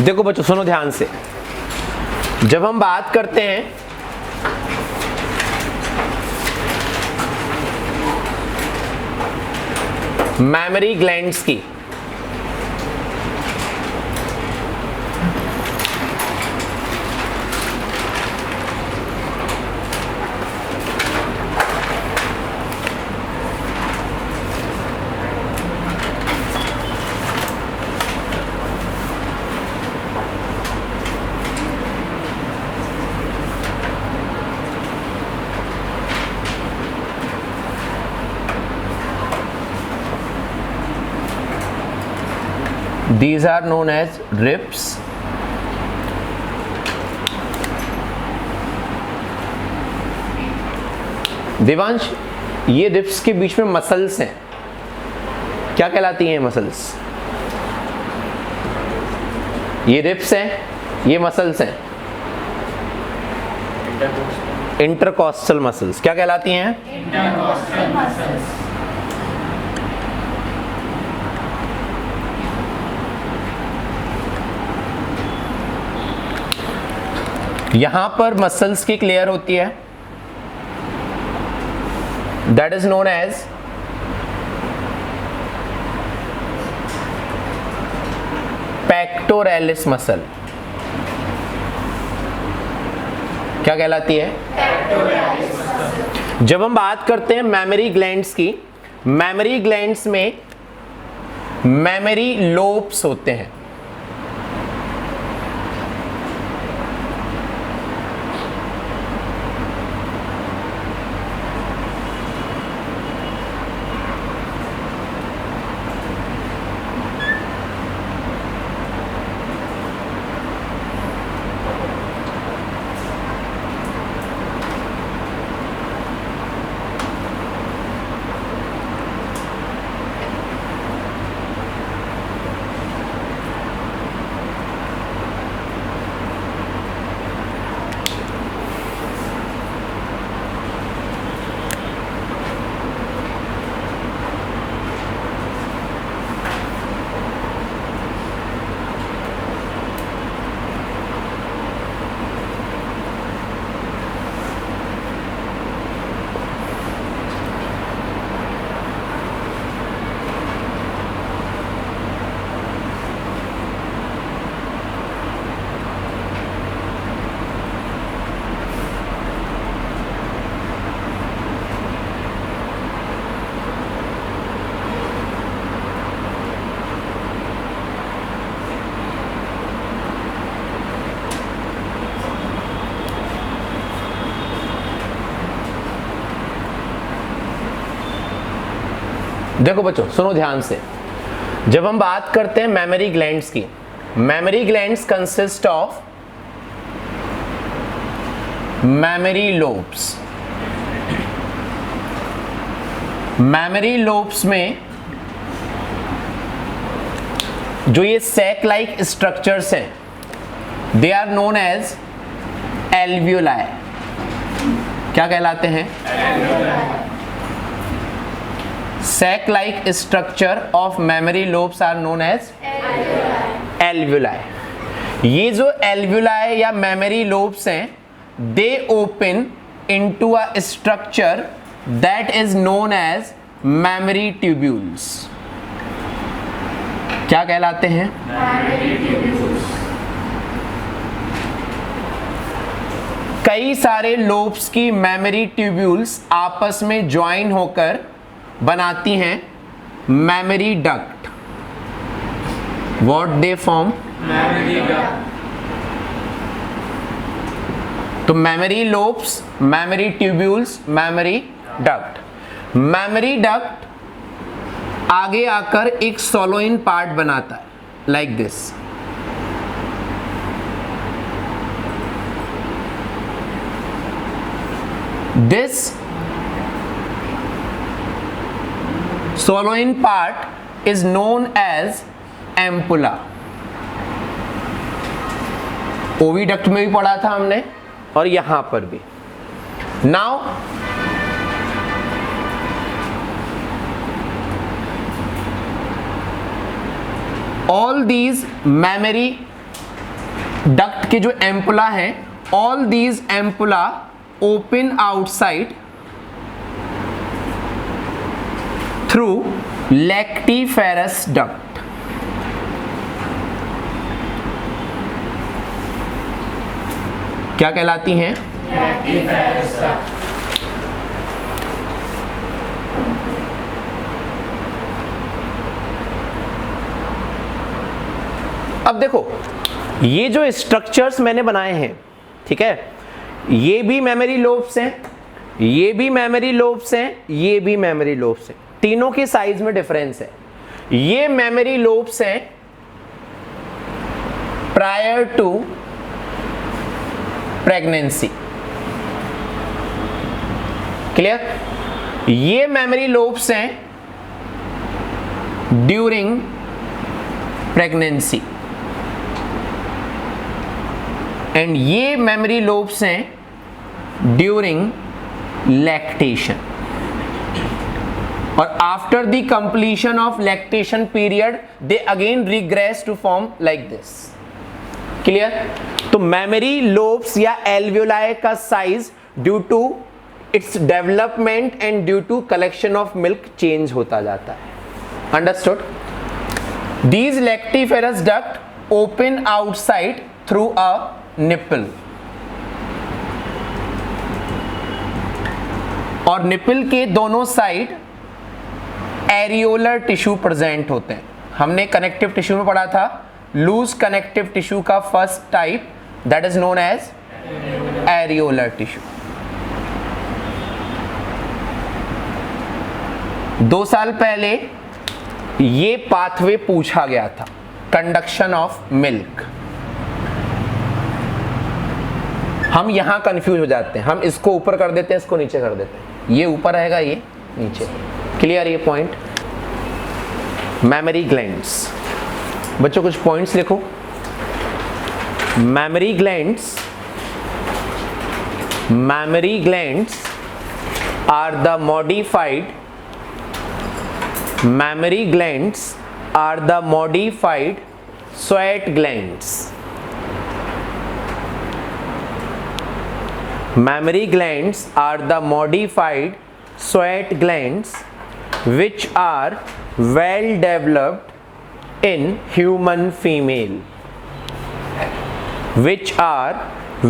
देखो बच्चों सुनो ध्यान से, जब हम बात करते हैं मेमोरी ग्लैंड्स की, these are known as rips. Devansh, ये रिप्स के बीच में मसल्स हैं, क्या कहलाती हैं मसल्स? ये रिप्स हैं, ये मसल्स हैं, इंटरकॉस्टल मसल्स। क्या कहलाती हैं? Intercostal muscles. यहां पर मसल्स की लेयर होती है, that is known as pectoralis muscle. क्या कहलाती है? Pectoralis muscle. जब हम बात करते हैं मेमोरी ग्लैंड्स की, मेमोरी ग्लैंड्स में मेमोरी लोब्स होते हैं। देखो बच्चों सुनो ध्यान से, जब हम बात करते हैं मेमोरी ग्लैंड्स की, mammary glands consist of mammary lobes. Mammary lobes में जो ये सैक लाइक स्ट्रक्चर्स हैं, they are known as alveoli. क्या कहलाते हैं? Sac like structure of mammary lobes are known as alveoli. ये जो एल्वियोलाई या मेमोरी लोब्स हैं, they open into a structure that is known as mammary tubules. क्या कहलाते हैं? Mammary tubules. कई सारे लोब्स की मेमोरी ट्यूब्यूल्स आपस में ज्वाइन होकर बनाती हैं mammary duct. What they form? Mammary duct. तो mammary lobes, mammary tubules, mammary duct. Mammary duct आगे आकर एक सोलोइन पार्ट बनाता है, like this. This swollen part is known as ampulla. Oviduct में भी पढ़ा था हमने और यहां पर भी। Now all these memory duct के जो एम्पुला है, all these ampulla open outside through lactiferous duct. क्या कहलाती हैं? Lactiferous duct. अब देखो, ये जो स्ट्रक्चर्स मैंने बनाए हैं, ठीक है, ये भी मेमोरी लोब्स हैं, ये भी मेमोरी लोब्स हैं, ये भी मेमोरी लोब्स हैं, तीनों के साइज में डिफरेंस है। ये मेमोरी लोब्स हैं प्रायर टू प्रेगनेंसी, क्लियर? ये मेमोरी लोब्स हैं ड्यूरिंग प्रेगनेंसी, एंड ये मेमोरी लोब्स हैं ड्यूरिंग लैक्टेशन। और after the completion of lactation period they again regress to form like this, clear? तो मेमोरी लोब्स या alveoli का size due to its development and due to collection of milk change होता जाता है। Understood? These lactiferous duct open outside through a nipple, और nipple के दोनों side areolar tissue present होते हैं। हमने कनेक्टिव टिश्यू में पढ़ा था, लूज कनेक्टिव टिश्यू का first type that is known as areolar tissue. 2 साल पहले ये पाथवे पूछा गया था, कंडक्शन ऑफ मिल्क। हम यहां कंफ्यूज हो जाते हैं, हम इसको ऊपर कर देते हैं, इसको नीचे कर देते हैं, ये ऊपर रहेगा, ये नीचे। क्लियर ये पॉइंट? मेमोरी ग्लैंड्स, बच्चों कुछ पॉइंट्स लिखो। Mammary glands are the modified mammary glands are the modified sweat glands. Mammary glands are the modified sweat glands which are well developed in human female. Which are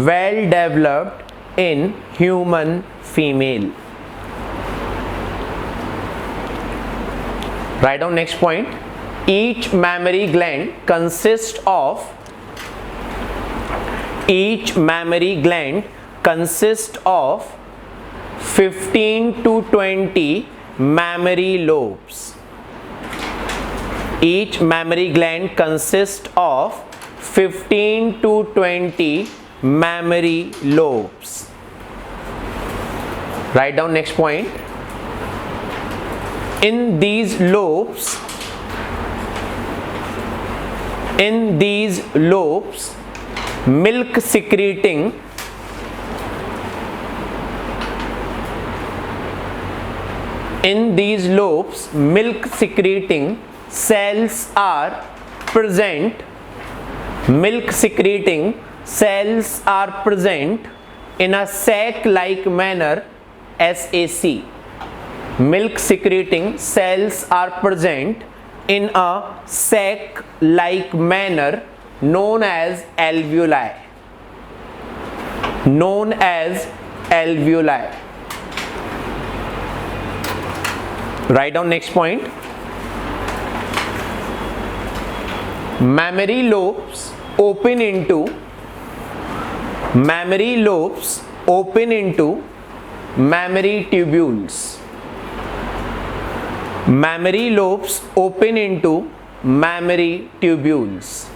well developed in human female. Write down next point. Each mammary gland consists of 15 to 20 mammary lobes. Each mammary gland consists of 15 to 20 mammary lobes. Write down next point. In these lobes, milk secreting cells are present. Milk secreting cells are present in a sac-like manner, SAC. Milk secreting cells are present in a sac-like manner known as alveoli. Write down next point. Mammary lobes open into mammary tubules. Mammary lobes open into mammary tubules,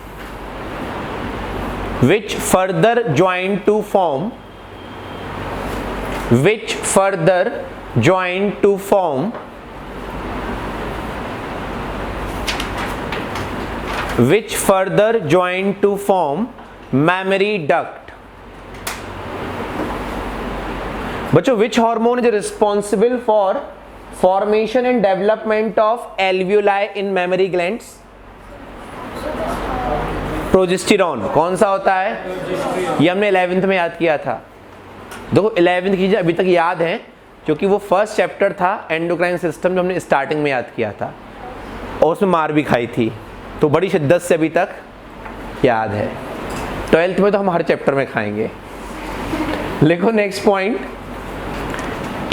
which further join to form mammary duct. बच्चों, which hormone is responsible for formation and development of alveoli in mammary glands? Progesterone कौन सा होता है, ये हमने 11th में याद किया था। देखो 11th की अभी तक याद है क्योंकि वो फर्स्ट चैप्टर था एंडोक्राइन सिस्टम जो हमने स्टार्टिंग में याद किया था और उसमें मार भी खाई थी, तो बड़ी शिद्दत से अभी तक याद है। 12th में तो हम हर चैप्टर में खाएंगे। लिखो next point,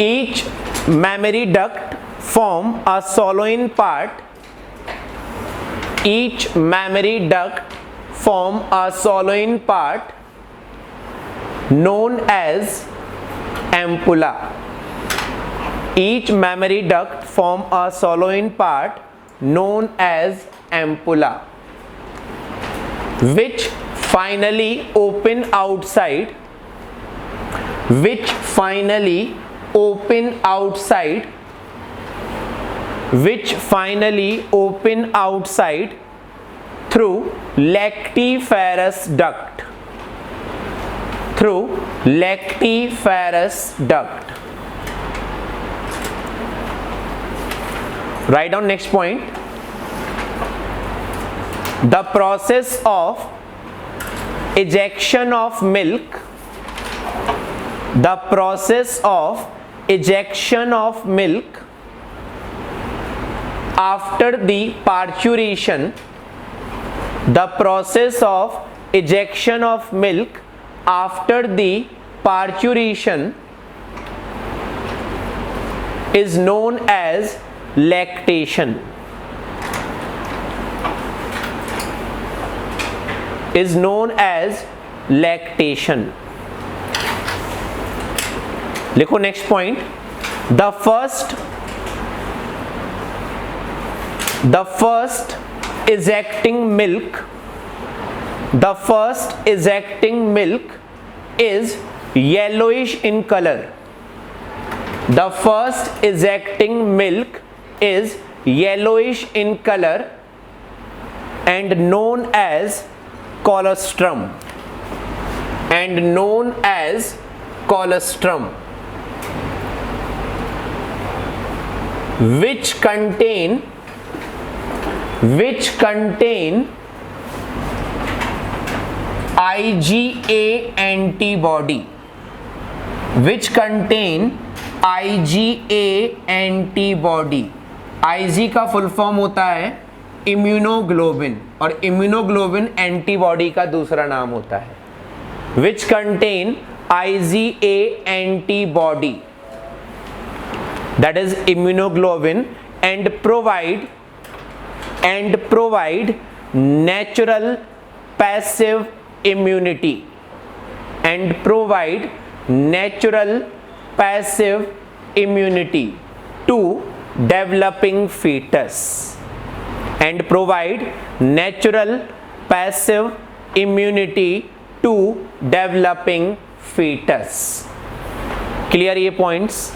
each mammary duct form a swollen part, each mammary duct form a swollen part known as ampulla. Each mammary duct form a soloin part known as ampulla, which finally open outside, which finally open outside, which finally open outside through lactiferous duct, through lactiferous duct. Write down next point. The process of ejection of milk, the process of ejection of milk after the parturition, the process of ejection of milk after the parturition is known as lactation, is known as lactation. लिखो next point, the first ejecting milk, the first ejecting milk is yellowish in color, the first ejecting milk is yellowish in color and known as colostrum, and known as colostrum, which contain IgA antibody, which contain IgA antibody. Ig का full form होता है immunoglobulin और immunoglobulin antibody का दूसरा नाम होता है, which contain IgA antibody, that is immunoglobulin, and provide natural passive immunity, and provide natural passive immunity to developing fetus, and provide natural passive immunity to developing fetus. Clear ये points?